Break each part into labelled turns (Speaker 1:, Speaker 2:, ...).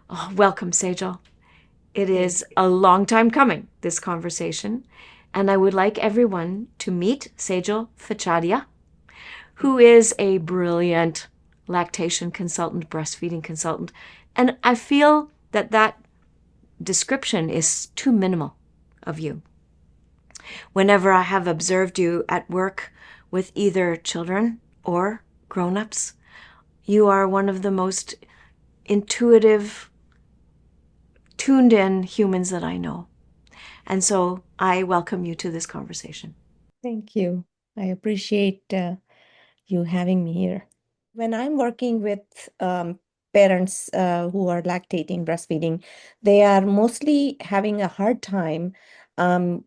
Speaker 1: Oh, welcome, Sejal. It is a long time coming, this conversation, and I would like everyone to meet Sejal Fachadia, who is a brilliant lactation consultant, breastfeeding consultant. And I feel that that description is too minimal of you. Whenever I have observed you at work with either children or grown-ups, you are one of the most intuitive, tuned in humans that I know. And so I welcome you to this conversation.
Speaker 2: Thank you. I appreciate you having me here. When I'm working with parents who are lactating, breastfeeding, they are mostly having a hard time um,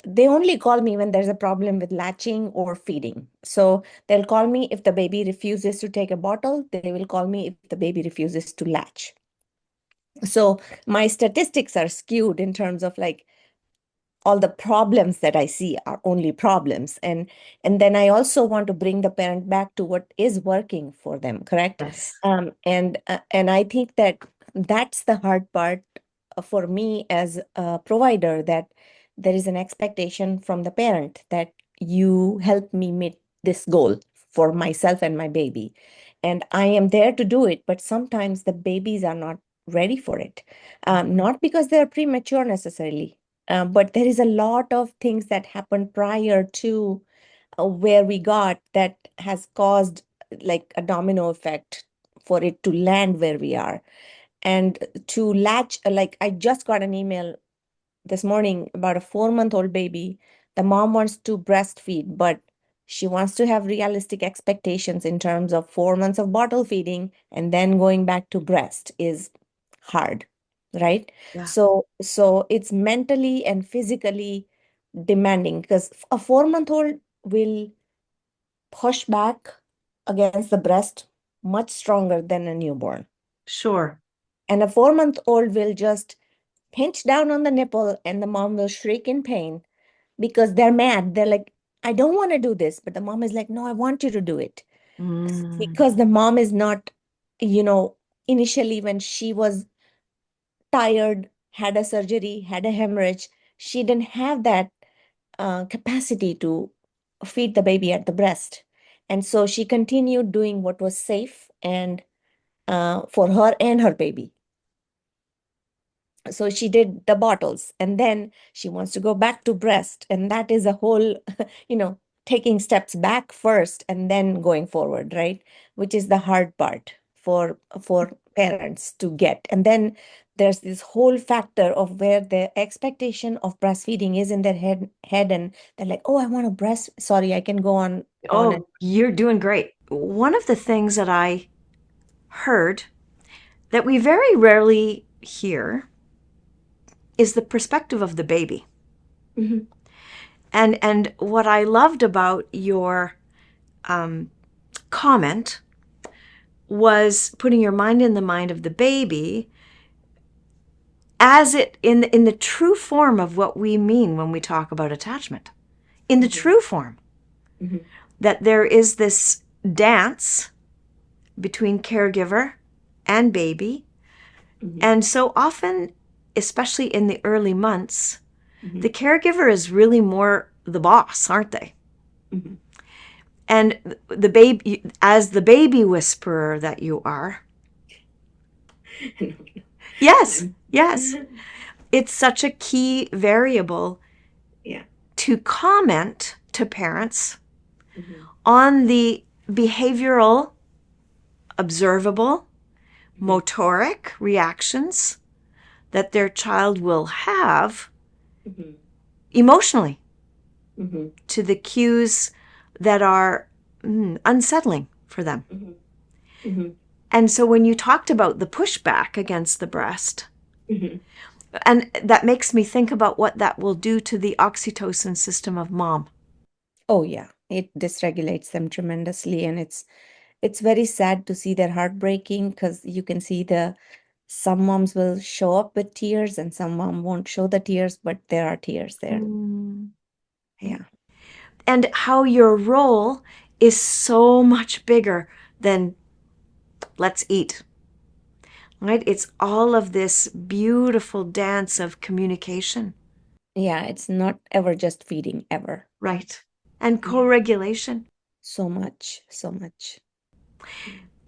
Speaker 2: they only call me when there's a problem with latching or feeding. So they'll call me if the baby refuses to take a bottle, they will call me if the baby refuses to latch. So my statistics are skewed in terms of like all the problems that I see are only problems. And then I also want to bring the parent back to what is working for them, correct?
Speaker 1: Yes.
Speaker 2: And I think that that's the hard part for me as a provider, that there is an expectation from the parent that you help me meet this goal for myself and my baby. And I am there to do it, but sometimes the babies are not ready for it. Not because they're premature necessarily, but there is a lot of things that happened prior to where we got that has caused like a domino effect for it to land where we are. And to latch, like I just got an email this morning about a 4-month-old baby. The mom wants to breastfeed, but she wants to have realistic expectations in terms of 4 months of bottle feeding and then going back to breast is hard, right?
Speaker 1: Yeah.
Speaker 2: So it's mentally and physically demanding because a 4-month-old will push back against the breast much stronger than a newborn.
Speaker 1: Sure.
Speaker 2: And a 4-month-old will just pinch down on the nipple and the mom will shriek in pain because they're mad. They're like, I don't want to do this. But the mom is like, no, I want you to do it.
Speaker 1: Mm.
Speaker 2: Because the mom is not, you know, initially when she was tired, had a surgery, had a hemorrhage, she didn't have that capacity to feed the baby at the breast. And so she continued doing what was safe and for her and her baby. So she did the bottles and then she wants to go back to breast. And that is a whole, you know, taking steps back first and then going forward, right? Which is the hard part for parents to get. And then there's this whole factor of where the expectation of breastfeeding is in their head and they're like, oh, I want to breast. Sorry, I can go on it.
Speaker 1: Oh, you're doing great. One of the things that I heard that we very rarely hear is the perspective of the baby.
Speaker 2: Mhm.
Speaker 1: And what I loved about your comment was putting your mind in the mind of the baby as it in the true form of what we mean when we talk about attachment. In the
Speaker 2: Mhm.
Speaker 1: true form,
Speaker 2: Mhm.
Speaker 1: that there is this dance between caregiver and baby.
Speaker 2: Mhm.
Speaker 1: And so often, especially in the early months, the
Speaker 2: Mhm.
Speaker 1: caregiver is really more the boss, aren't they?
Speaker 2: Mhm.
Speaker 1: And the baby, as the baby whisperer that you are, yes, yes, it's such a key variable
Speaker 2: Yeah.
Speaker 1: to comment to parents
Speaker 2: Mhm.
Speaker 1: on the behavioral, observable,
Speaker 2: Mhm.
Speaker 1: motoric reactions that their child will have
Speaker 2: Mhm.
Speaker 1: emotionally
Speaker 2: Mhm.
Speaker 1: to the cues that are unsettling for them.
Speaker 2: Mhm. Mhm.
Speaker 1: And so when you talked about the pushback against the breast,
Speaker 2: Mhm.
Speaker 1: and that makes me think about what that will do to the oxytocin system of mom.
Speaker 2: Oh yeah, it dysregulates them tremendously, and it's very sad to see their heartbreaking because you can see the some moms will show up with tears and some mom won't show the tears, but there are tears there.
Speaker 1: Mm.
Speaker 2: Yeah.
Speaker 1: And how your role is so much bigger than let's eat, right? It's all of this beautiful dance of communication,
Speaker 2: Yeah, it's not ever just feeding, ever.
Speaker 1: right? And
Speaker 2: Yeah.
Speaker 1: co-regulation.
Speaker 2: So much, so much.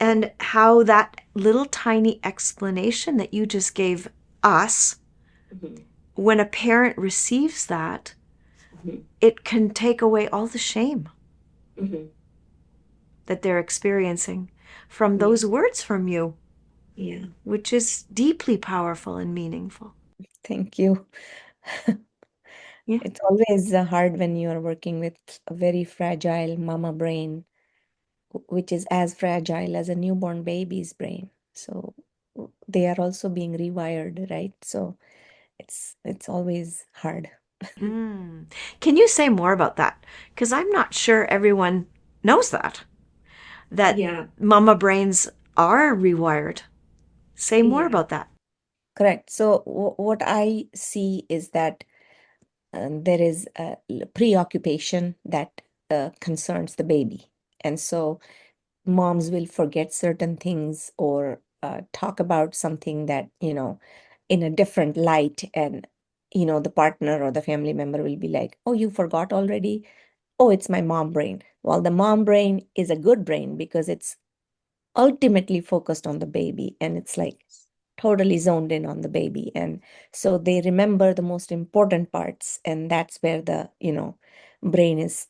Speaker 1: And how that little tiny explanation that you just gave us,
Speaker 2: Mhm.
Speaker 1: when a parent receives that,
Speaker 2: Mhm.
Speaker 1: it can take away all the shame
Speaker 2: Mhm.
Speaker 1: that they're experiencing from
Speaker 2: Yeah.
Speaker 1: those words from you,
Speaker 2: Yeah.
Speaker 1: which is deeply powerful and meaningful.
Speaker 2: Thank you.
Speaker 1: Yeah.
Speaker 2: It's always hard when you are working with a very fragile mama brain, which is as fragile as a newborn baby's brain. So they are also being rewired, right? So it's always hard.
Speaker 1: Mm. Can you say more about that? Because I'm not sure everyone knows that
Speaker 2: Yeah,
Speaker 1: mama brains are rewired. Say more
Speaker 2: yeah,
Speaker 1: about that.
Speaker 2: correct. So what I see is that there is a preoccupation that concerns the baby. And so moms will forget certain things or talk about something that, in a different light. And, the partner or the family member will be like, oh, you forgot already? Oh, it's my mom brain. Well, the mom brain is a good brain because it's ultimately focused on the baby and it's like totally zoned in on the baby. And so they remember the most important parts. And that's where the, brain is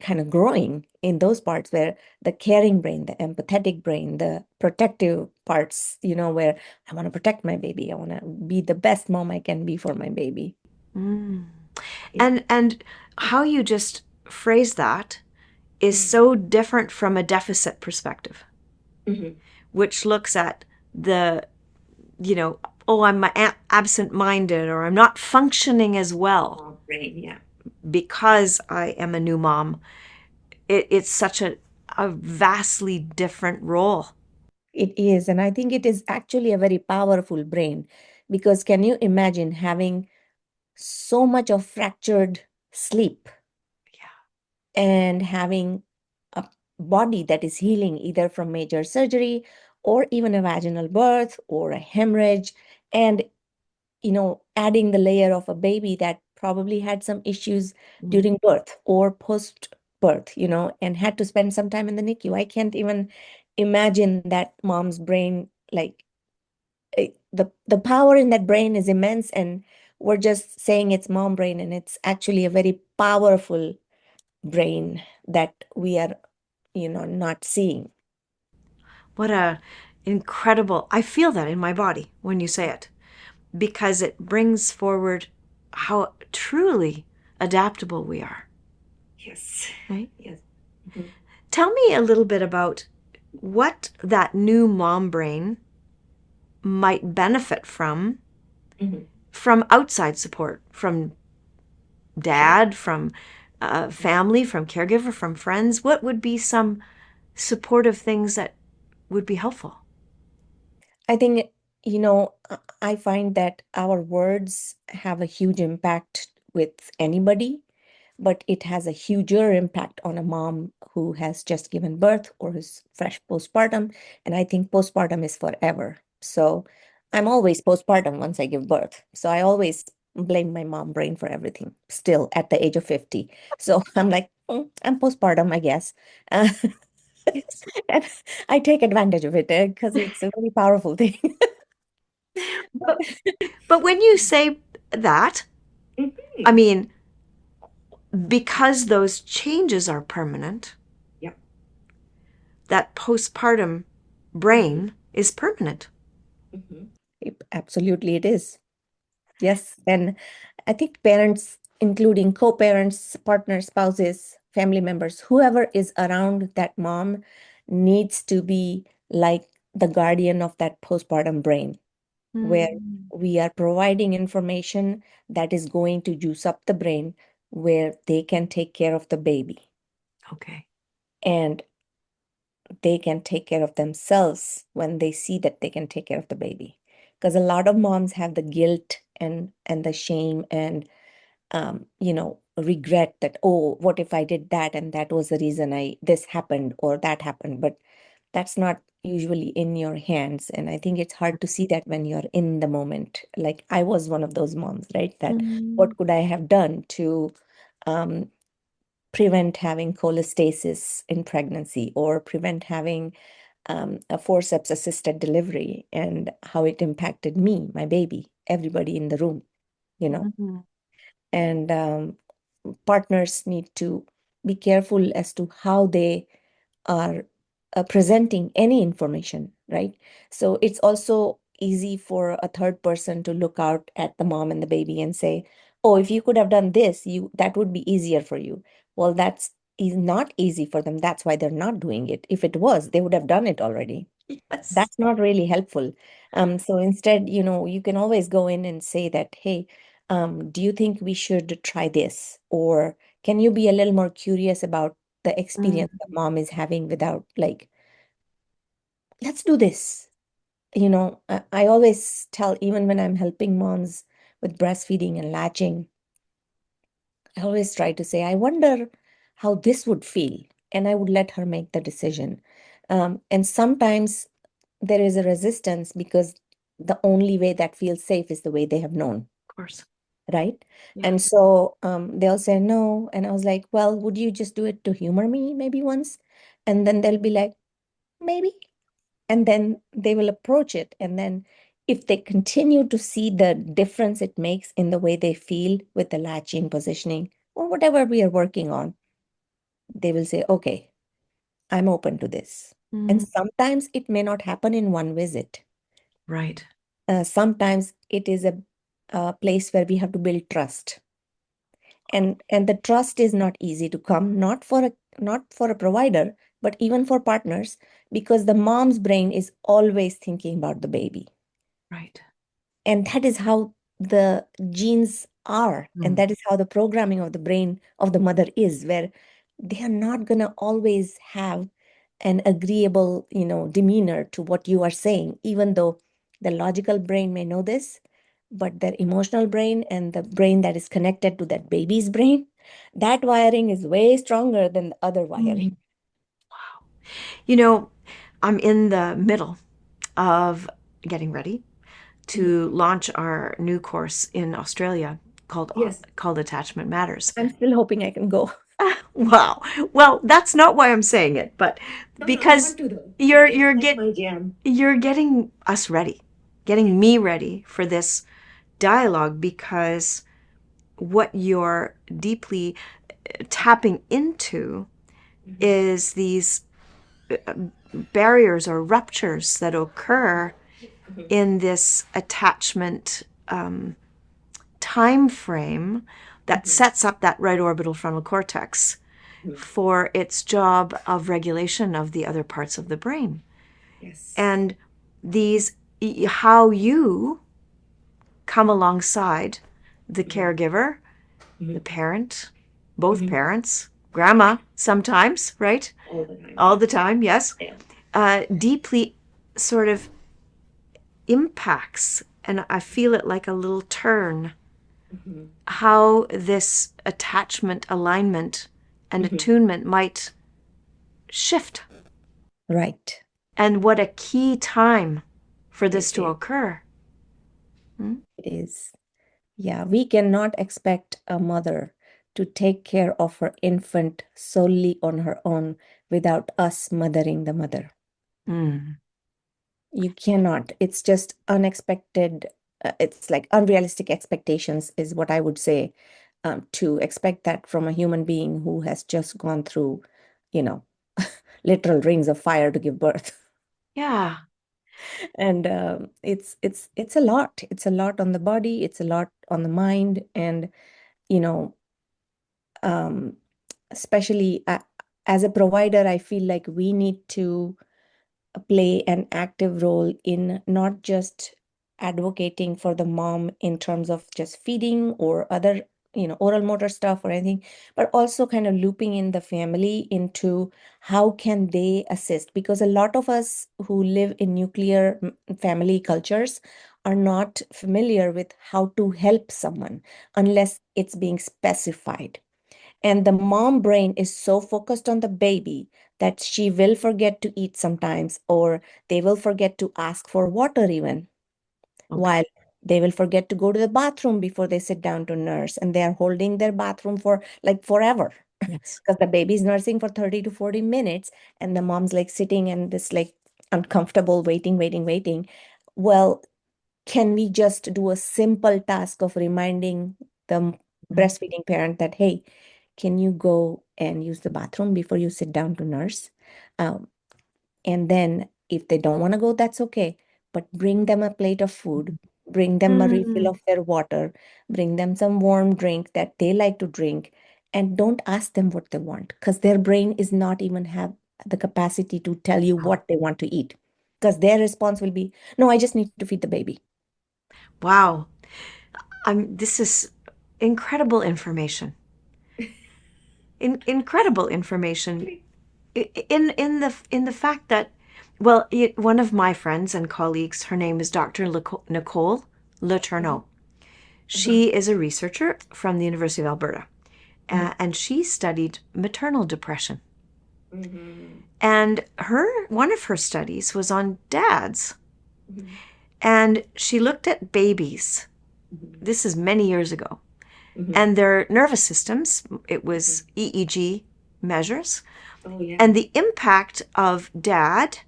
Speaker 2: kind of growing in those parts where the caring brain, the empathetic brain, the protective parts, where I want to protect my baby. I want to be the best mom I can be for my baby.
Speaker 1: Mm.
Speaker 2: Yeah.
Speaker 1: And how you just phrase that is
Speaker 2: Mm.
Speaker 1: so different from a deficit perspective,
Speaker 2: Mhm.
Speaker 1: which looks at the, oh, I'm absent-minded, or I'm not functioning as well
Speaker 2: Mom brain, yeah.
Speaker 1: because I am a new mom. It's such a vastly different role.
Speaker 2: It is. And I think it is actually a very powerful brain because can you imagine having so much of fractured sleep and having a body that is healing either from major surgery or even a vaginal birth or a hemorrhage, and adding the layer of a baby that probably had some issues
Speaker 1: Mm.
Speaker 2: during birth or post birth, and had to spend some time in the NICU. I can't even imagine that mom's brain, like the power in that brain is immense, and we're just saying it's mom brain, and it's actually a very powerful brain that we are, not seeing.
Speaker 1: What a incredible, I feel that in my body when you say it, because it brings forward how truly adaptable we are,
Speaker 2: Yes.
Speaker 1: right?
Speaker 2: Yes. Mhm.
Speaker 1: Tell me a little bit about what that new mom brain might benefit
Speaker 2: Mhm.
Speaker 1: from outside support, from
Speaker 2: Sure.
Speaker 1: dad, from family, from caregiver, from friends. What would be some supportive things that would be helpful?
Speaker 2: I think, I find that our words have a huge impact with anybody, but it has a huger impact on a mom who has just given birth or is fresh postpartum. And I think postpartum is forever. So I'm always postpartum once I give birth. So I always blame my mom brain for everything still at the age of 50. So I'm like, I'm postpartum, I guess. Uh, and I take advantage of it because it's a very powerful thing. But
Speaker 1: But, but when you say that, I
Speaker 2: Mhm.
Speaker 1: mean, because those changes are permanent,
Speaker 2: Yep.
Speaker 1: that postpartum
Speaker 2: Mhm.
Speaker 1: brain is permanent.
Speaker 2: Mhm. Absolutely, it is. Yes. And I think parents, including co-parents, partners, spouses, family members, whoever is around that mom needs to be like the guardian of that postpartum brain, where
Speaker 1: Mm.
Speaker 2: we are providing information that is going to juice up the brain, where they can take care of the baby
Speaker 1: Okay.
Speaker 2: and they can take care of themselves when they see that they can take care of the baby. Because a lot of moms have the guilt and the shame and regret that, oh, what if I did that and that was the reason I this happened or that happened. But that's not usually in your hands. And I think it's hard to see that when you're in the moment. Like I was one of those moms, right? That
Speaker 1: Mm,
Speaker 2: what could I have done to um, prevent having cholestasis in pregnancy or prevent having a forceps assisted delivery and how it impacted me, my baby, everybody in the room, you know.
Speaker 1: mhm.
Speaker 2: And partners need to be careful as to how they are presenting any information, right? So it's also easy for a third person to look out at the mom and the baby and say, "Oh, if you could have done this, you that would be easier for you." Well, that's is not easy for them. That's why they're not doing it. If it was, they would have done it already.
Speaker 1: Yes.
Speaker 2: That's not really helpful. So instead, you can always go in and say that, "Hey, do you think we should try this? Or can you be a little more curious about the
Speaker 1: Mm,
Speaker 2: experience the mom is having without like, let's do this." I always tell, even when I'm helping moms with breastfeeding and latching, I always try to say, I wonder how this would feel. And I would let her make the decision. And sometimes there is a resistance because the only way that feels safe is the way they have known,
Speaker 1: of course.
Speaker 2: right?
Speaker 1: Yeah.
Speaker 2: And so they'll say no. And I was like, well, would you just do it to humor me maybe once? And then they'll be like, maybe. And then they will approach it. And then if they continue to see the difference it makes in the way they feel with the latching positioning or whatever we are working on, they will say, okay, I'm open to this. And
Speaker 1: Mm,
Speaker 2: sometimes it may not happen in one visit.
Speaker 1: right.
Speaker 2: Sometimes it is a place where we have to build trust. And the trust is not easy to come, not for a provider, but even for partners, because the mom's brain is always thinking about the baby.
Speaker 1: Right.
Speaker 2: And that is how the genes are, and
Speaker 1: Mm,
Speaker 2: that is how the programming of the brain of the mother is, where they are not going to always have an agreeable, demeanor to what you are saying, even though the logical brain may know this, but their emotional brain and the brain that is connected to that baby's brain, that wiring is way stronger than the other wiring.
Speaker 1: mm. You know, I'm in the middle of getting ready
Speaker 2: Mhm.
Speaker 1: to launch our new course in Australia called
Speaker 2: Yes,
Speaker 1: called Attachment Matters.
Speaker 2: I'm still hoping I can go.
Speaker 1: Wow. Well, that's not why I'm saying it, but
Speaker 2: No, no, I
Speaker 1: because
Speaker 2: want to though.
Speaker 1: you're
Speaker 2: It's
Speaker 1: you're
Speaker 2: like
Speaker 1: get
Speaker 2: my jam.
Speaker 1: you're getting us ready, getting me ready for this dialogue because what you're deeply tapping into
Speaker 2: Mhm.
Speaker 1: is these barriers or ruptures that occur
Speaker 2: Mhm.
Speaker 1: in this attachment time frame that
Speaker 2: Mhm.
Speaker 1: sets up that right orbital frontal cortex
Speaker 2: Mhm.
Speaker 1: for its job of regulation of the other parts of the brain.
Speaker 2: Yes.
Speaker 1: And these, how you come alongside the
Speaker 2: Mhm.
Speaker 1: caregiver, the
Speaker 2: Mhm.
Speaker 1: parent, both
Speaker 2: Mhm.
Speaker 1: parents, grandma sometimes, right?
Speaker 2: All the time,
Speaker 1: All
Speaker 2: yeah.
Speaker 1: the time, yes.
Speaker 2: Yeah.
Speaker 1: Deeply sort of impacts, and I feel it like a little turn,
Speaker 2: Mhm.
Speaker 1: how this attachment, alignment, and
Speaker 2: Mhm.
Speaker 1: attunement might shift,
Speaker 2: Right.
Speaker 1: and what a key time for this
Speaker 2: It
Speaker 1: to
Speaker 2: is.
Speaker 1: occur. Hmm?
Speaker 2: It is. Yeah, we cannot expect a mother to take care of her infant solely on her own without us mothering the mother.
Speaker 1: Mm.
Speaker 2: You cannot. It's just unexpected. It's like unrealistic expectations, is what I would say, to expect that from a human being who has just gone through, you know, literal rings of fire to give birth.
Speaker 1: Yeah.
Speaker 2: And it's a lot. It's a lot on the body. It's a lot on the mind, and you know, um, especially as a provider, I feel like we need to play an active role in not just advocating for the mom in terms of just feeding or other, oral motor stuff or anything, but also kind of looping in the family into how can they assist, because a lot of us who live in nuclear family cultures are not familiar with how to help someone unless it's being specified. And the mom brain is so focused on the baby that she will forget to eat sometimes, or they will forget to ask for water even,
Speaker 1: Okay.
Speaker 2: while they will forget to go to the bathroom before they sit down to nurse, and they are holding their bathroom for like forever
Speaker 1: Yes.
Speaker 2: because the baby's nursing for 30 to 40 minutes and the mom's like sitting and this like uncomfortable waiting. Well, can we just do a simple task of reminding the
Speaker 1: Mm.
Speaker 2: breastfeeding parent that, hey, can you go and use the bathroom before you sit down to nurse? Um, and then if they don't want to go, that's okay. But bring them a plate of food, bring them a refill
Speaker 1: Mm.
Speaker 2: of their water, bring them some warm drink that they like to drink, and don't ask them what they want because their brain is not even have the capacity to tell you
Speaker 1: Wow.
Speaker 2: what they want to eat. Because their response will be, no, I just need to feed the baby.
Speaker 1: Wow. This is incredible information. Incredible information. In the fact that, well, one of my friends and colleagues, her name is Dr. Nicole
Speaker 2: Mhm.
Speaker 1: Letourneau.
Speaker 2: Uh-huh.
Speaker 1: She is a researcher from the University of Alberta,
Speaker 2: Mhm.
Speaker 1: and she studied maternal depression.
Speaker 2: Mhm.
Speaker 1: And one of her studies was on dads,
Speaker 2: Mhm.
Speaker 1: and she looked at babies.
Speaker 2: Mhm.
Speaker 1: This is many years ago,
Speaker 2: Mhm.
Speaker 1: and their nervous systems. It
Speaker 2: Mhm.
Speaker 1: was EEG measures,
Speaker 2: Oh, yeah.
Speaker 1: and the impact of dad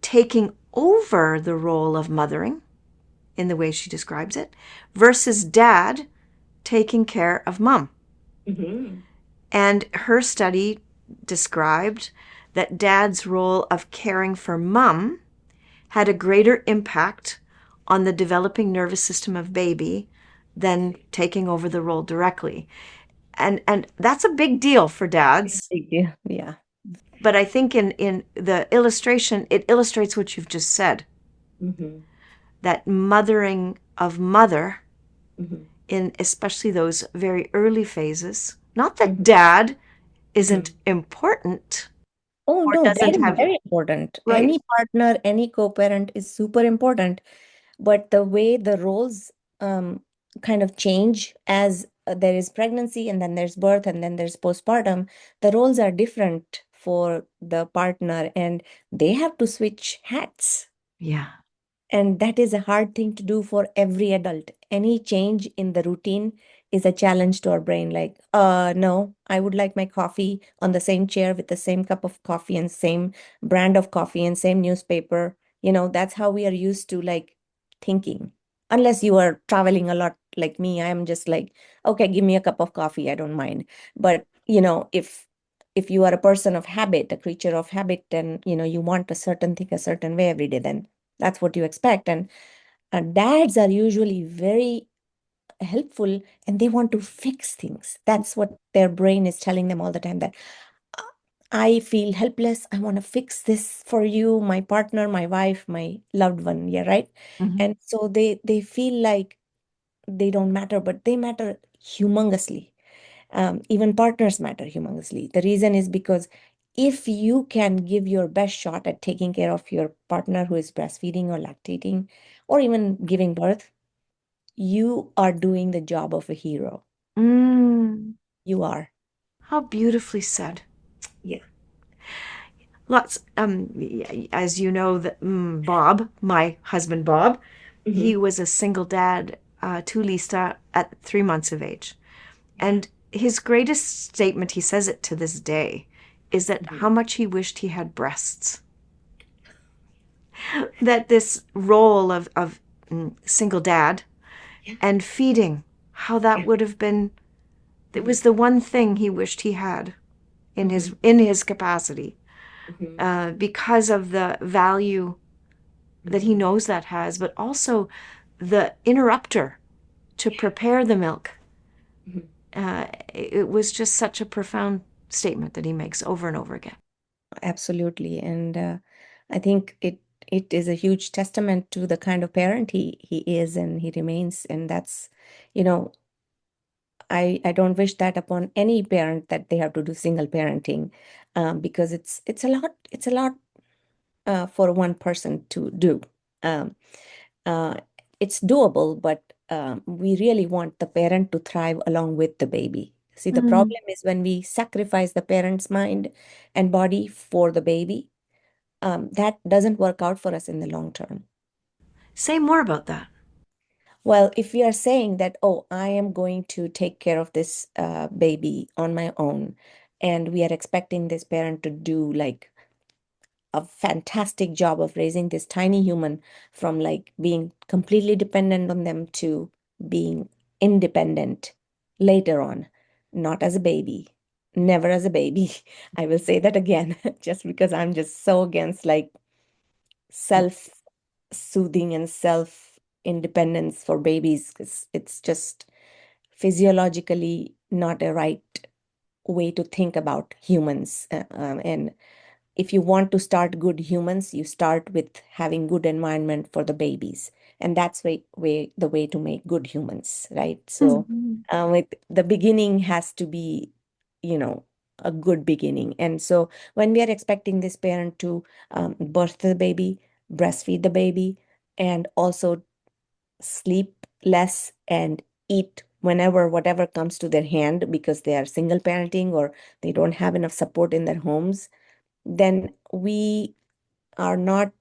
Speaker 1: taking over the role of mothering in the way she describes it versus dad taking care of mom.
Speaker 2: Mhm.
Speaker 1: And her study described that dad's role of caring for mom had a greater impact on the developing nervous system of baby than taking over the role directly. And that's a big deal for dads.
Speaker 2: Big deal. Yeah.
Speaker 1: But I think in the illustration, it illustrates what you've just said,
Speaker 2: Mhm.
Speaker 1: that mothering of mother
Speaker 2: Mhm.
Speaker 1: in especially those very early phases. Not that
Speaker 2: Mhm.
Speaker 1: dad isn't
Speaker 2: Mhm.
Speaker 1: important
Speaker 2: Oh,
Speaker 1: or
Speaker 2: no, that
Speaker 1: doesn't
Speaker 2: is
Speaker 1: have,
Speaker 2: very important.
Speaker 1: right?
Speaker 2: Any partner, any co-parent is super important. But the way the roles um, kind of change as there is pregnancy and then there's birth and then there's postpartum, the roles are different for the partner and they have to switch hats.
Speaker 1: Yeah.
Speaker 2: And that is a hard thing to do for every adult. Any change in the routine is a challenge to our brain. Like, no, I would like my coffee on the same chair with the same cup of coffee and same brand of coffee and same newspaper. That's how we are used to like thinking. Unless you are traveling a lot like me, I am just like, okay, give me a cup of coffee. I don't mind. But, if you are a person of habit, a creature of habit, and you want a certain thing a certain way every day, then that's what you expect. And dads are usually very helpful and they want to fix things. That's what their brain is telling them all the time that "Uh, I feel helpless. I want to fix this for you, my partner, my wife, my loved one." Yeah, right.
Speaker 1: Mhm.
Speaker 2: And so they feel like they don't matter, but they matter humongously. Even partners matter humongously. The reason is because if you can give your best shot at taking care of your partner who is breastfeeding or lactating or even giving birth, you are doing the job of a hero.
Speaker 1: Mm,
Speaker 2: You are.
Speaker 1: how beautifully said.
Speaker 2: Yeah.
Speaker 1: Lots, as you know, Bob, my husband Bob, he
Speaker 2: Hmm.
Speaker 1: was a single dad to Lisa at 3 months of age. And his greatest statement, he says it to this day, is that
Speaker 2: Hmm.
Speaker 1: how much he wished he had breasts. That this role of single dad
Speaker 2: Yeah.
Speaker 1: and feeding, how that
Speaker 2: Yeah.
Speaker 1: would have been, it
Speaker 2: Hmm.
Speaker 1: was the one thing he wished he had
Speaker 2: Hmm.
Speaker 1: in his capacity,
Speaker 2: Hmm.
Speaker 1: because of the value that he
Speaker 2: Hmm.
Speaker 1: knows that has, but also the interrupter to prepare the milk.
Speaker 2: Hmm.
Speaker 1: It was just such a profound statement that he makes over and over again.
Speaker 2: Absolutely. And I think it is a huge testament to the kind of parent he is and he remains. And that's, you know, I don't wish that upon any parent that they have to do single parenting, because it's a lot for one person to do. Um, uh, it's doable, but we really want the parent to thrive along with the baby. See, the
Speaker 1: Mm.
Speaker 2: problem is when we sacrifice the parent's mind and body for the baby, that doesn't work out for us in the long term.
Speaker 1: Say more about that.
Speaker 2: Well, if we are saying that, oh, I am going to take care of this baby on my own, and we are expecting this parent to do like a fantastic job of raising this tiny human from like being completely dependent on them to being independent later on, not as a baby, never as a baby. I will say that again, just because I'm just so against like self-soothing and self-independence for babies, 'cause it's just physiologically not a right way to think about humans. And if you want to start good humans, you start with having good environment for the babies, and that's the way to make good humans, right? So,
Speaker 1: Mhm.
Speaker 2: the beginning has to be, you know, a good beginning. And so, when we are expecting this parent to birth the baby, breastfeed the baby, and also sleep less and eat whenever whatever comes to their hand because they are single parenting or they don't have enough support in their homes, then we are not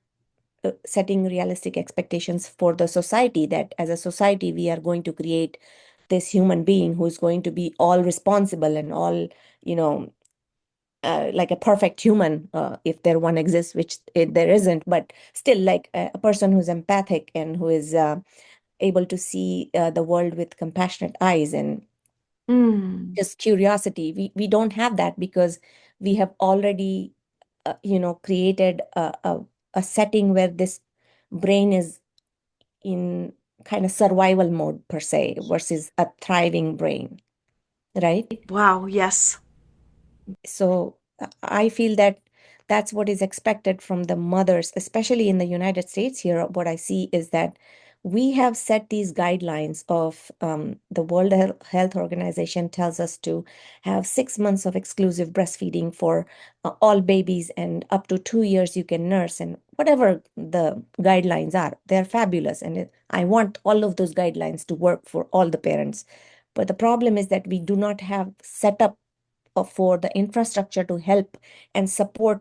Speaker 2: setting realistic expectations for the society, that as a society we are going to create this human being who is going to be all responsible and all, you know, like a perfect human, if there one exists, which there isn't, but still like a person who's empathic and who is able to see the world with compassionate eyes and
Speaker 1: Mm.
Speaker 2: just curiosity. We don't have that because we have already created a setting where this brain is in kind of survival mode per se versus a thriving brain, right?
Speaker 1: Wow, yes.
Speaker 2: So I feel that that's what is expected from the mothers, especially in the United States. Here, what I see is that we have set these guidelines of the World Health Organization tells us to have 6 months of exclusive breastfeeding for all babies, and up to 2 years you can nurse, and whatever the guidelines are, they're fabulous. And I want all of those guidelines to work for all the parents. But the problem is that we do not have set up for the infrastructure to help and support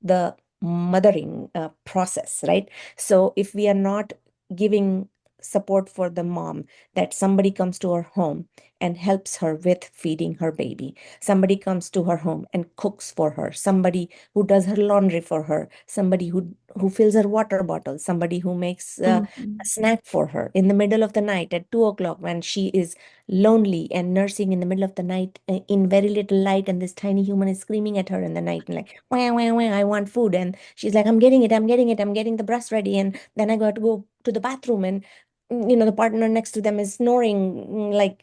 Speaker 2: the mothering process, right? So if we are not giving support for the mom, that somebody comes to her home and helps her with feeding her baby, somebody comes to her home and cooks for her, somebody who does her laundry for her, somebody who fills her water bottle, somebody who makes a
Speaker 1: Mhm.
Speaker 2: snack for her in the middle of the night at 2 o'clock when she is lonely and nursing in the middle of the night in very little light, and this tiny human is screaming at her in the night and like, wah, wah, wah, I want food. And she's like, I'm getting it, I'm getting it, I'm getting the breast ready. And then I got to go to the bathroom, and the partner next to them is snoring, like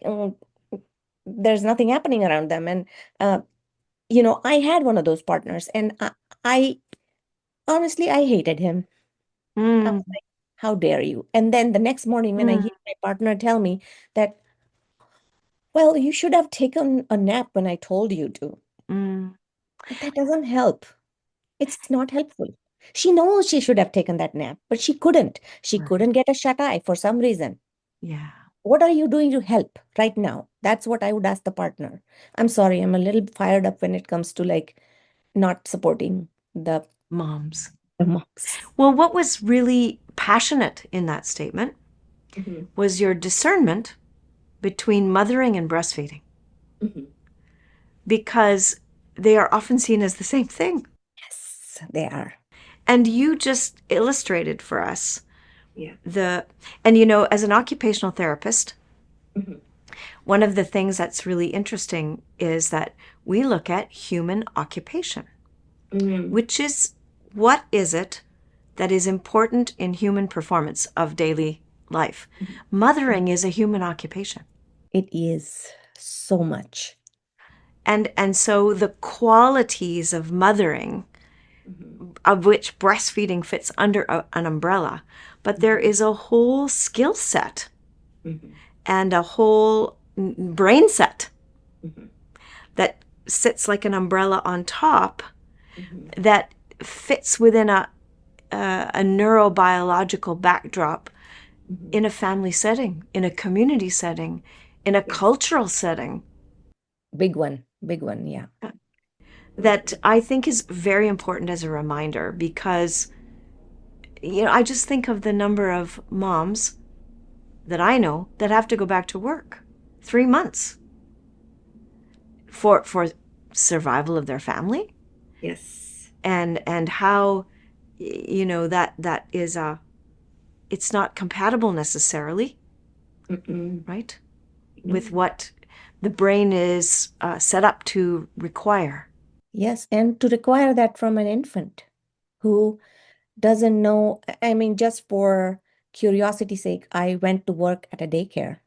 Speaker 2: there's nothing happening around them. And uh, I had one of those partners, and I honestly, I hated him. I was
Speaker 1: Mm.
Speaker 2: like, how dare you? And then the next morning when I
Speaker 1: Mm.
Speaker 2: hear my partner tell me that, well, you should have taken a nap when I told you to.
Speaker 1: Mm.
Speaker 2: But that doesn't help. It's not helpful. She knows she should have taken that nap, but she couldn't. She
Speaker 1: Right.
Speaker 2: couldn't get a shut eye for some reason.
Speaker 1: Yeah.
Speaker 2: What are you doing to help right now? That's what I would ask the partner. I'm sorry, I'm a little fired up when it comes to like not supporting the,
Speaker 1: Moms.
Speaker 2: the moms.
Speaker 1: Well, what was really passionate in that statement
Speaker 2: Mhm,
Speaker 1: was your discernment between mothering and breastfeeding,
Speaker 2: mhm.
Speaker 1: because they are often seen as the same thing.
Speaker 2: Yes, they are.
Speaker 1: And you just illustrated for us
Speaker 2: Yeah.
Speaker 1: the, and as an occupational therapist,
Speaker 2: Mhm,
Speaker 1: one of the things that's really interesting is that we look at human occupation,
Speaker 2: mhm,
Speaker 1: which is what is it that is important in human performance of daily life.
Speaker 2: mhm.
Speaker 1: Mothering is a human occupation.
Speaker 2: It is so much.
Speaker 1: And so the qualities of mothering,
Speaker 2: Mhm,
Speaker 1: of which breastfeeding fits under an umbrella, but there
Speaker 2: mhm,
Speaker 1: is a whole skill set
Speaker 2: mhm,
Speaker 1: and a whole brain set
Speaker 2: mhm,
Speaker 1: that sits like an umbrella on top
Speaker 2: mhm,
Speaker 1: that fits within a neurobiological backdrop
Speaker 2: mhm.
Speaker 1: in a family setting, in a community setting, in a
Speaker 2: Yes.
Speaker 1: cultural setting.
Speaker 2: Big one, yeah.
Speaker 1: that I think is very important as a reminder because, I just think of the number of moms that I know that have to go back to work 3 months for survival of their family,
Speaker 2: Yes.
Speaker 1: and how, that is it's not compatible necessarily,
Speaker 2: Mm-mm.
Speaker 1: right,
Speaker 2: No.
Speaker 1: with what the brain is set up to require.
Speaker 2: Yes, and to require that from an infant who doesn't know. I mean, just for curiosity's sake, I went to work at a daycare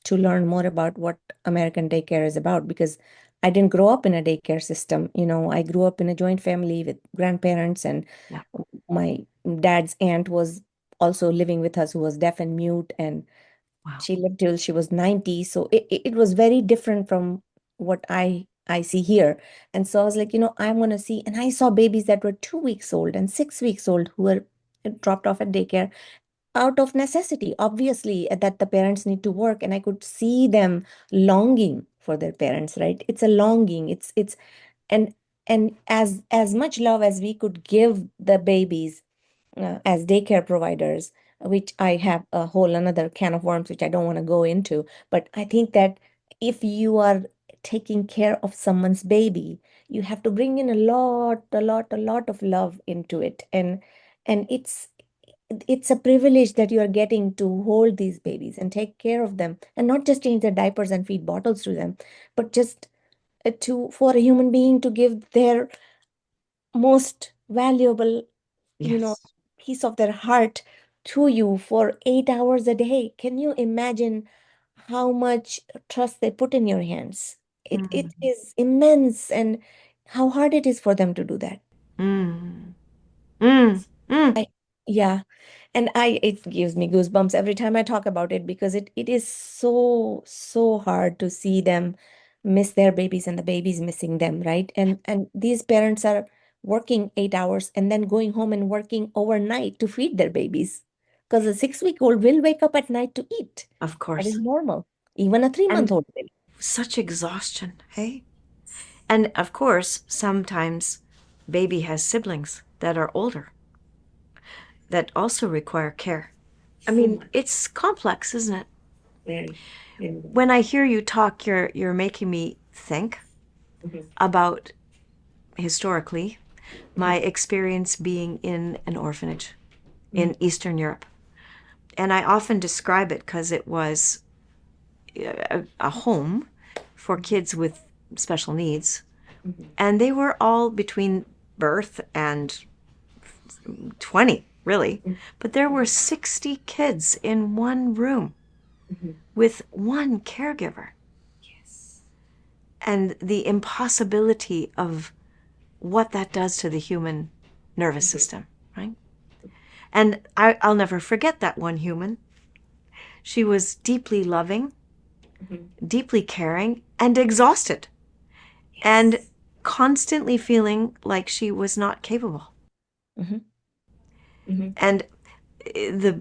Speaker 2: to learn more about what American daycare is about because I didn't grow up in a daycare system. I grew up in a joint family with grandparents, and
Speaker 1: Yeah.
Speaker 2: my dad's aunt was also living with us, who was deaf and mute, and
Speaker 1: Wow.
Speaker 2: she lived till she was 90. So it was very different from what I see here. And so I was like, I'm going to see. And I saw babies that were 2 weeks old and 6 weeks old who were dropped off at daycare out of necessity, obviously, that the parents need to work. And I could see them longing for their parents, right? It's a longing. And as much love as we could give the babies as daycare providers, which I have a whole another can of worms, which I don't want to go into. But I think that if you are taking care of someone's baby, you have to bring in a lot of love into it. And it's a privilege that you are getting to hold these babies and take care of them and not just change their diapers and feed bottles to them, but just to for a human being to give their most valuable, you know,
Speaker 1: Yes.
Speaker 2: piece of their heart to you for 8 hours a day. Can you imagine how much trust they put in your hands? It
Speaker 1: Mm.
Speaker 2: is immense, and how hard it is for them to do that.
Speaker 1: Mm. Mm. Mm.
Speaker 2: I, yeah. And it gives me goosebumps every time I talk about it because it is so, so hard to see them miss their babies and the babies missing them, right? And these parents are working 8 hours and then going home and working overnight to feed their babies. Because a 6 week old will wake up at night to eat.
Speaker 1: Of
Speaker 2: That is
Speaker 1: course.
Speaker 2: normal. Even a 3 month
Speaker 1: And
Speaker 2: old will.
Speaker 1: such exhaustion, hey? And of course, sometimes baby has siblings that are older that also require care. I
Speaker 2: So
Speaker 1: mean,
Speaker 2: much.
Speaker 1: it's complex, isn't it?
Speaker 2: Very, very.
Speaker 1: When I hear you talk, you're making me think
Speaker 2: Mhm,
Speaker 1: about historically my
Speaker 2: mhm,
Speaker 1: experience being in an orphanage
Speaker 2: mhm,
Speaker 1: in Eastern Europe. And I often describe it because it was a home for kids with special needs.
Speaker 2: mhm,
Speaker 1: And they were all between birth and 20, really.
Speaker 2: mhm,
Speaker 1: But there were
Speaker 2: mhm,
Speaker 1: 60 kids in one room
Speaker 2: mhm.
Speaker 1: with one caregiver.
Speaker 2: Yes.
Speaker 1: And the impossibility of what that does to the human nervous
Speaker 2: Mhm,
Speaker 1: system, right? And I'll never forget that one human. She was deeply loving,
Speaker 2: mhm.
Speaker 1: deeply caring, and exhausted, and
Speaker 2: Yes.
Speaker 1: constantly feeling like she was not capable.
Speaker 2: Mhm, mhm.
Speaker 1: And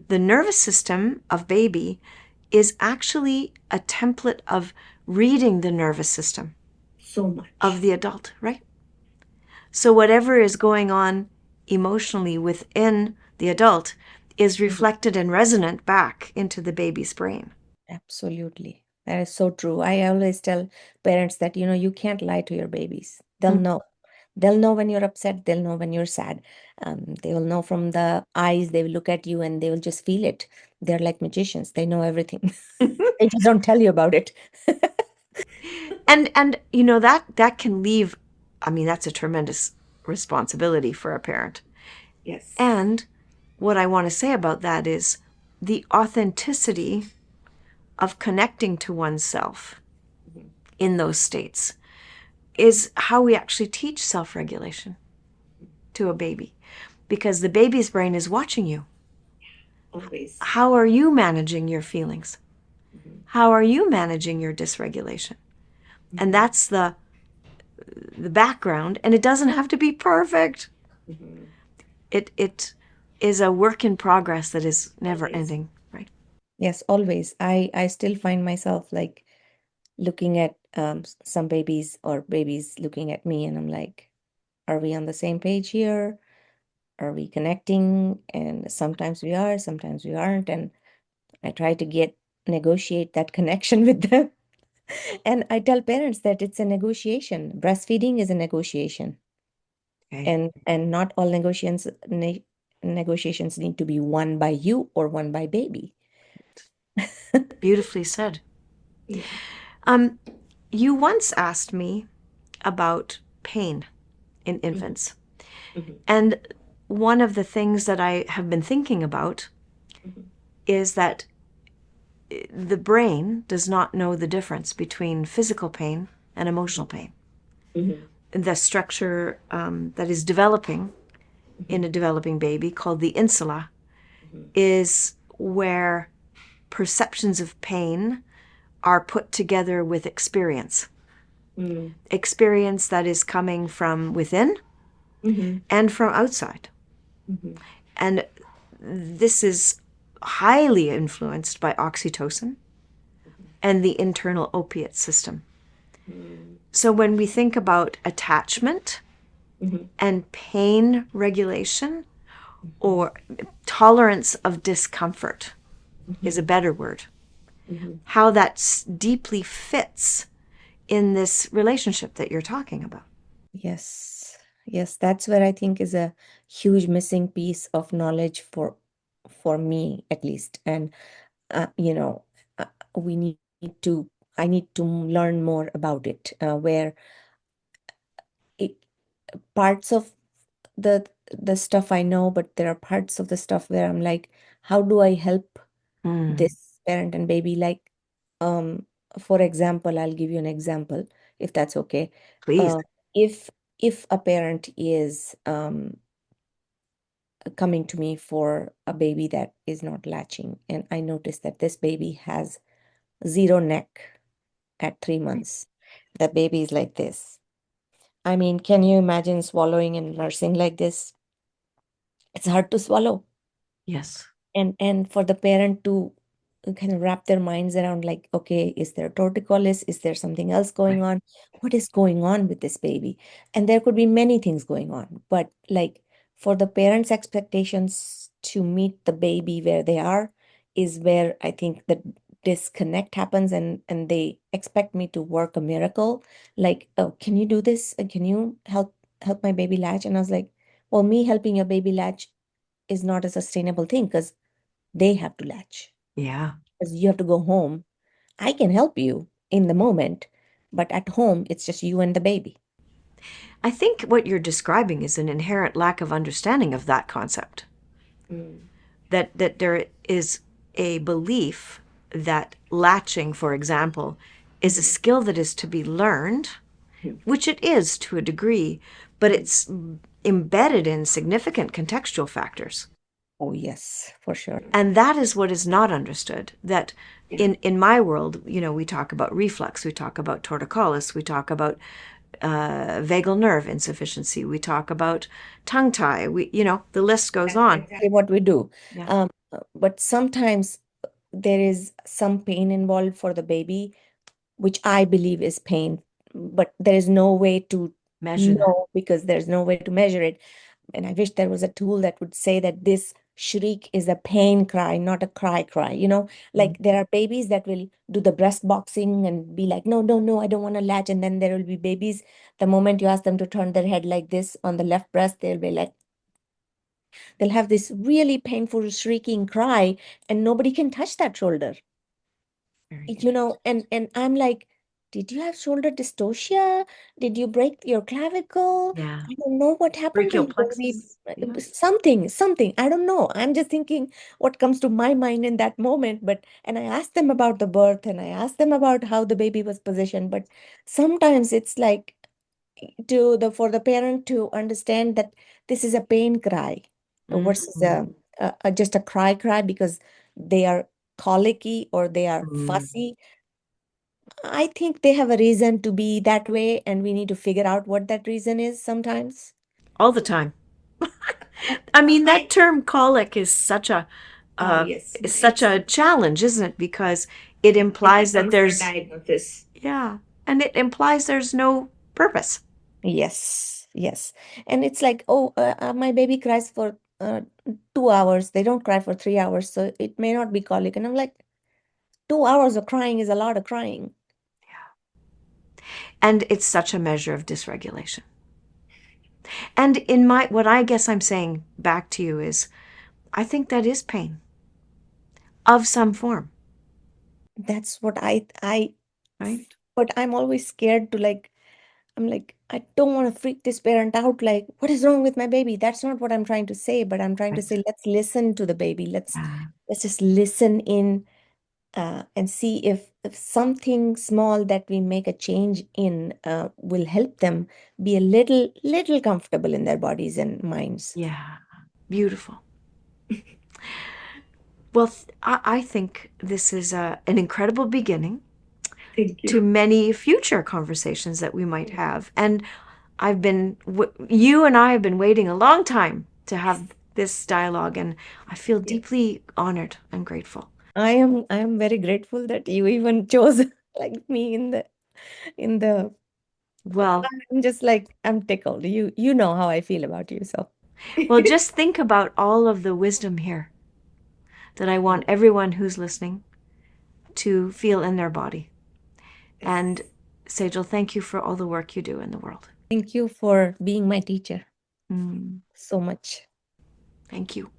Speaker 1: the nervous system of baby is actually a template of reading the nervous system
Speaker 2: So
Speaker 1: of
Speaker 2: much.
Speaker 1: the adult, right? So whatever is going on emotionally within the adult is
Speaker 2: Mhm.
Speaker 1: reflected and resonant back into the baby's brain.
Speaker 2: Absolutely. That is so true. I always tell parents that, you can't lie to your babies. They'll
Speaker 1: Mm.
Speaker 2: know. They'll know when you're upset. They'll know when you're sad. They will know from the eyes. They will look at you and they will just feel it. They're like magicians. They know everything. They just don't tell you about it.
Speaker 1: And that can leave, I mean, that's a tremendous responsibility for a parent.
Speaker 2: Yes.
Speaker 1: And what I want to say about that is the authenticity of connecting to oneself
Speaker 2: Mhm.
Speaker 1: in those states is how we actually teach self-regulation to a baby, because the baby's brain is watching you.
Speaker 2: Always.
Speaker 1: How are you managing your feelings?
Speaker 2: Mhm,
Speaker 1: How are you managing your dysregulation? And
Speaker 2: mhm,
Speaker 1: that's the background, and it doesn't have to be perfect.
Speaker 2: mhm.
Speaker 1: It is a work in progress that is never
Speaker 2: Always.
Speaker 1: ending, right?
Speaker 2: Yes, always. I still find myself like looking at some babies or babies looking at me, and I'm like, are we on the same page here? Are we connecting? And sometimes we are, sometimes we aren't. And I try to negotiate that connection with them. And I tell parents that it's a negotiation. Breastfeeding is a negotiation.
Speaker 1: Okay.
Speaker 2: And not all negotiations need to be won by you or won by baby.
Speaker 1: Beautifully said.
Speaker 2: Yeah.
Speaker 1: Um, you once asked me about pain in infants.
Speaker 2: Mhm.
Speaker 1: And one of the things that I have been thinking about
Speaker 2: Mhm.
Speaker 1: is that the brain does not know the difference between physical pain and emotional pain.
Speaker 2: Mhm.
Speaker 1: The structure that is developing in a
Speaker 2: Mhm.
Speaker 1: developing baby, called the insula,
Speaker 2: Mhm.
Speaker 1: is where perceptions of pain are put together with experience.
Speaker 2: Mm.
Speaker 1: Experience that is coming from within
Speaker 2: Mhm.
Speaker 1: and from outside.
Speaker 2: Mhm.
Speaker 1: And this is highly influenced by oxytocin and the internal opiate system.
Speaker 2: Mhm.
Speaker 1: So when we think about attachment
Speaker 2: Mhm.
Speaker 1: and pain regulation, or tolerance of discomfort is a
Speaker 2: Mhm.
Speaker 1: better word,
Speaker 2: Mhm.
Speaker 1: how that deeply fits in this relationship that you're talking about.
Speaker 2: Yes, yes, that's where I think is a huge missing piece of knowledge for me at least. And you know, we need to I need to learn more about it, where it parts of the the stuff I know, but there are parts of the stuff where I'm like, how do I help
Speaker 1: Mm,
Speaker 2: this parent and baby? Like, um, for example, I'll give you an example, if that's okay.
Speaker 1: please.
Speaker 2: Uh, if if a parent is coming to me for a baby that is not latching, and I notice that this baby has zero neck at 3 months. The baby is like this. I mean, can you imagine swallowing and nursing like this? It's hard to swallow.
Speaker 1: Yes.
Speaker 2: And for the parent to kind of wrap their minds around, like, okay, is there torticollis, is there something else going
Speaker 1: Right.
Speaker 2: on, what is going on with this baby? And there could be many things going on, but like, for the parents' expectations to meet the baby where they are is where I think the disconnect happens, and they expect me to work a miracle, like, oh, can you do this? Can you help my baby latch? And I was like, well, me helping your baby latch is not a sustainable thing, because they have to latch,
Speaker 1: Yeah.
Speaker 2: because you have to go home. I can help you in the moment, but at home, it's just you and the baby.
Speaker 1: I think what you're describing is an inherent lack of understanding of that concept.
Speaker 2: Mm.
Speaker 1: That there is a belief that latching, for example, is a
Speaker 2: Mhm.
Speaker 1: skill that is to be learned,
Speaker 2: Mhm.
Speaker 1: which it is to a degree, but
Speaker 2: Mhm.
Speaker 1: it's embedded in significant contextual factors.
Speaker 2: Oh, yes, for sure.
Speaker 1: And that is what is not understood. That
Speaker 2: Yeah.
Speaker 1: in my world, we talk about reflux, we talk about torticollis, we talk about vagal nerve insufficiency, we talk about tongue tie. The list goes
Speaker 2: That's
Speaker 1: on.
Speaker 2: exactly what we do.
Speaker 1: Yeah.
Speaker 2: But sometimes there is some pain involved for the baby, which I believe is pain, but there is no way to
Speaker 1: Measure that.
Speaker 2: know, because there's no way to measure it. And I wish there was a tool that would say that this shriek is a pain cry, not a cry. Like, there are babies that will do the breast boxing and be like, no, no, no, I don't want to latch. And then there will be babies, the moment you ask them to turn their head like this on the left breast, they'll be like, they'll have this really painful shrieking cry, and nobody can touch that shoulder.
Speaker 1: Very
Speaker 2: And I'm like, did you have shoulder dystocia? Did you break your clavicle?
Speaker 1: Yeah.
Speaker 2: I don't know what happened to
Speaker 1: Brachial
Speaker 2: you, baby.
Speaker 1: plexus. Yeah.
Speaker 2: Something. I don't know. I'm just thinking what comes to my mind in that moment. And I asked them about the birth, and I asked them about how the baby was positioned. But sometimes it's like, for the parent to understand that this is a pain cry versus
Speaker 1: Mm.
Speaker 2: just a cry because they are colicky or they are
Speaker 1: Mm.
Speaker 2: fussy. I think they have a reason to be that way, and we need to figure out what that reason is sometimes.
Speaker 1: All the time. I mean, that term colic is such a
Speaker 2: Oh,
Speaker 1: uh,
Speaker 2: yes.
Speaker 1: is such a challenge, isn't it? Because it
Speaker 2: It's a
Speaker 1: implies that
Speaker 2: cancer
Speaker 1: there's
Speaker 2: diagnosis.
Speaker 1: yeah. and it implies there's no purpose.
Speaker 2: Yes, yes. And it's like, oh, my baby cries for 2 hours. They don't cry for 3 hours, so it may not be colic. And I'm like, 2 hours of crying is a lot of crying.
Speaker 1: And it's such a measure of dysregulation. And in my, what I guess I'm saying back to you is, I think that is pain of some form,
Speaker 2: That's what I,
Speaker 1: right?
Speaker 2: but I'm always scared to like, I'm like, I don't want to freak this parent out. Like, what is wrong with my baby? That's not what I'm trying to say, but I'm trying to
Speaker 1: Right.
Speaker 2: say, let's listen to the baby.
Speaker 1: Yeah.
Speaker 2: Let's just listen in and see if something small that we make a change in will help them be a little comfortable in their bodies and minds.
Speaker 1: Yeah. Beautiful. Well, I think this is an incredible beginning
Speaker 2: Thank
Speaker 1: to
Speaker 2: you.
Speaker 1: many future conversations that we might have. And you and I have been waiting a long time to have this dialogue, and I feel
Speaker 2: Yes.
Speaker 1: deeply honored and grateful.
Speaker 2: I am very grateful that you even chose like me in the
Speaker 1: Well,
Speaker 2: I'm just like I'm tickled. You know how I feel about you, so
Speaker 1: well, just think about all of the wisdom here that I want everyone who's listening to feel in their body. And Sejal, thank you for all the work you do in the world.
Speaker 2: thank you for being my teacher
Speaker 1: Mm,
Speaker 2: so much.
Speaker 1: thank you.